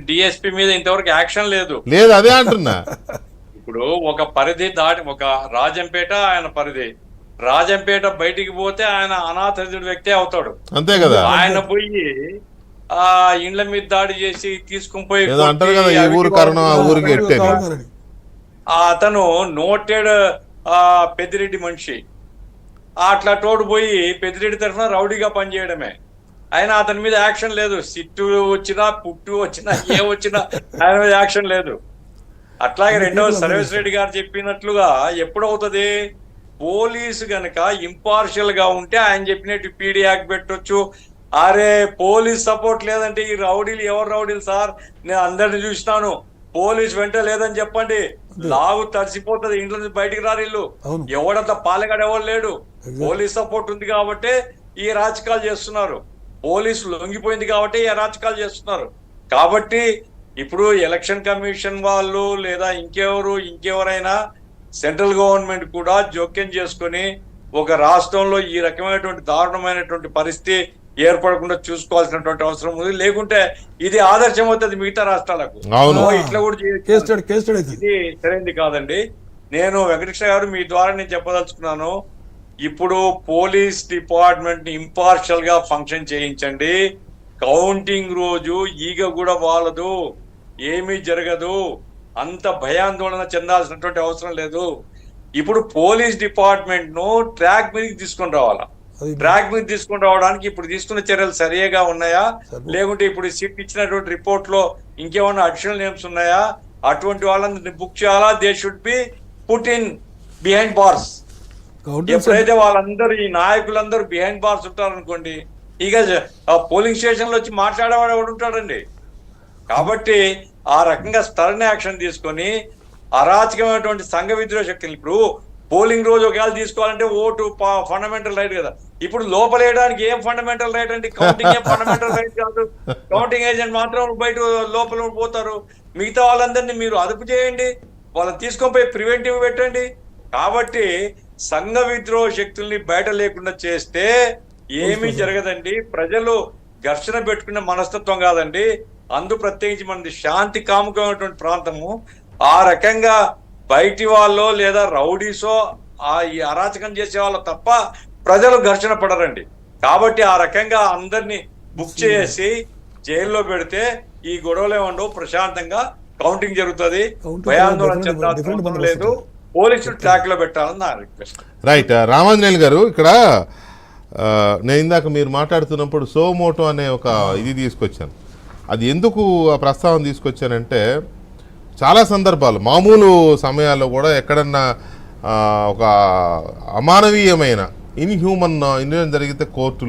DSP మీద ఇంతవరకు action లేదు. అదే అంటున్నా. ఇప్పుడు ఒక పరిధి దాటి, ఒక రాజంపేట ఆయన పరిధి, రాజంపేట బయటికి పోతే ఆయన అనాథరితుడు వ్యక్తి అవుతాడు. అంతే కదా. ఆయన పోయి ఆ ఇండ్ల మీద దాడి చేసి తీసుకుని పోయి అంటారు కదా, ఈ ఊరు కారణం ఆ ఊరికి అతను నోటెడ్ పెద్దిరెడ్డి మనిషి. అట్లా తోడు పోయి పెద్దిరెడ్డి తరఫున రౌడీగా పనిచేయడమే. ఆయన అతని మీద యాక్షన్ లేదు. సిట్టు వచ్చినా పుట్టు వచ్చినా ఏ వచ్చినా ఆయన మీద యాక్షన్ లేదు. అట్లాగే రెండవ సర్వేశ్వర రెడ్డి గారు చెప్పినట్లుగా ఎప్పుడవుతుంది, పోలీసు గనక ఇంపార్షియల్ గా ఉంటే ఆయన చెప్పినట్టు పీడీ యాక్ట్ పెట్టొచ్చు. అరే పోలీస్ సపోర్ట్ లేదంటే ఈ రౌడీలు ఎవరు రౌడీలు సార్, నేను అందరిని చూసినాను, పోలీస్ వెంట లేదని చెప్పండి, లాగు తడిసిపోతుంది, ఇంట్లో నుంచి బయటికి రారు ఇల్లు. ఎవడంతా పాలెగాడు ఎవరు లేడు. పోలీస్ సపోర్ట్ ఉంది కాబట్టి ఈ రాజకాలు చేస్తున్నారు. పోలీసు లొంగిపోయింది కాబట్టి ఈ రాజకాలు చేస్తున్నారు. కాబట్టి ఇప్పుడు ఎలక్షన్ కమిషన్ వాళ్ళు లేదా ఇంకెవరైనా సెంట్రల్ గవర్నమెంట్ కూడా జోక్యం చేసుకుని ఒక రాష్ట్రంలో ఈ రకమైనటువంటి దారుణమైనటువంటి పరిస్థితి ఏర్పడకుండా చూసుకోవాల్సినటువంటి అవసరం ఉంది. లేకుంటే ఇది ఆదర్శం అవుతుంది మిగతా రాష్ట్రాలకు. ఇట్లా కూడా ఇది సరైనది కాదండి. నేను వెంకటకృష్ణ గారు మీ ద్వారా నేను చెప్పదలుచుకున్నాను, ఇప్పుడు పోలీస్ డిపార్ట్మెంట్ ని ఇంపార్షియల్ గా ఫంక్షన్ చేయించండి. కౌంటింగ్ రోజు ఈగ కూడా వాలదు, ఏమీ జరగదు, అంత భయాందోళన చెందాల్సినటువంటి అవసరం లేదు. ఇప్పుడు పోలీస్ డిపార్ట్మెంట్ ను ట్రాక్ మీదకి తీసుకొని రావాలా. ట్రాక్ మీద తీసుకొని రావడానికి ఇప్పుడు తీసుకున్న చర్యలు సరిగా ఉన్నాయా, లేకుంటే ఇప్పుడు సిట్ ఇచ్చినటువంటి రిపోర్ట్ లో ఇంకేమన్నా అడిషనల్ నేమ్స్ ఉన్నాయా? అటువంటి వాళ్ళని బుక్ చేయాలా. They should be put in behind bars. ఎప్పుడైతే వాళ్ళందరూ ఈ నాయకులందరూ బిహైండ్ బార్స్ ఉంటారనుకోండి, ఇక పోలింగ్ స్టేషన్ లో వచ్చి మాట్లాడేవాడు ఎవడు ఉంటాడండి. కాబట్టి ఆ రకంగా స్థరణ యాక్షన్ తీసుకొని అరాచకమైనటువంటి సంఘ విద్రోహ శక్తులు, ఇప్పుడు పోలింగ్ రోజు ఒకవేళ తీసుకోవాలంటే ఓటు ఫండమెంటల్ రైట్ కదా, ఇప్పుడు లోపలేయడానికి ఏం ఫండమెంటల్ రైట్ అండి? కౌంటింగ్ ఏం ఫండమెంటల్ రైట్ కాదు. కౌంటింగ్ ఏజెంట్ మాత్రం బయట లోపల పోతారు, మిగతా వాళ్ళందరినీ మీరు అదుపు చేయండి, వాళ్ళని తీసుకొని పోయి ప్రివెంటివ్ పెట్టండి. కాబట్టి సంఘ విద్రోహ శక్తుల్ని బయట లేకుండా చేస్తే ఏమీ జరగదండి. ప్రజలు ఘర్షణ పెట్టుకునే మనస్తత్వం కాదండి. ప్రత్యేకించి మనది శాంతి కాముకమైనటువంటి ప్రాంతము. ఆ రకంగా బయటి వాళ్ళో లేదా రౌడీసో ఈ అరాచకం చేసే వాళ్ళు తప్ప ప్రజలు ఘర్షణ పడరండి. కాబట్టి ఆ రకంగా అందరినీ బుక్ చేసి జైల్లో పెడితే ఈ గొడవలే ఉండవు, ప్రశాంతంగా కౌంటింగ్ జరుగుతుంది, భయాందోళన చెందాల్సిన లేదు. పోలీసులు ట్రాక్ లో పెట్టాలని నా రిక్వెస్ట్. రైట్. రామాంజనేయులు గారు, ఇక్కడ నేను ఇందాక మీరు మాట్లాడుతున్నప్పుడు సోమోటో అనే ఒక ఇది తీసుకొచ్చాను. అది ఎందుకు ఆ ప్రస్తావన తీసుకొచ్చానంటే, చాలా సందర్భాలు మామూలు సమయాల్లో కూడా ఎక్కడన్నా ఒక అమానవీయమైన ఇన్హ్యూమన్ ఇన్సిడెంట్ జరిగితే కోర్టులు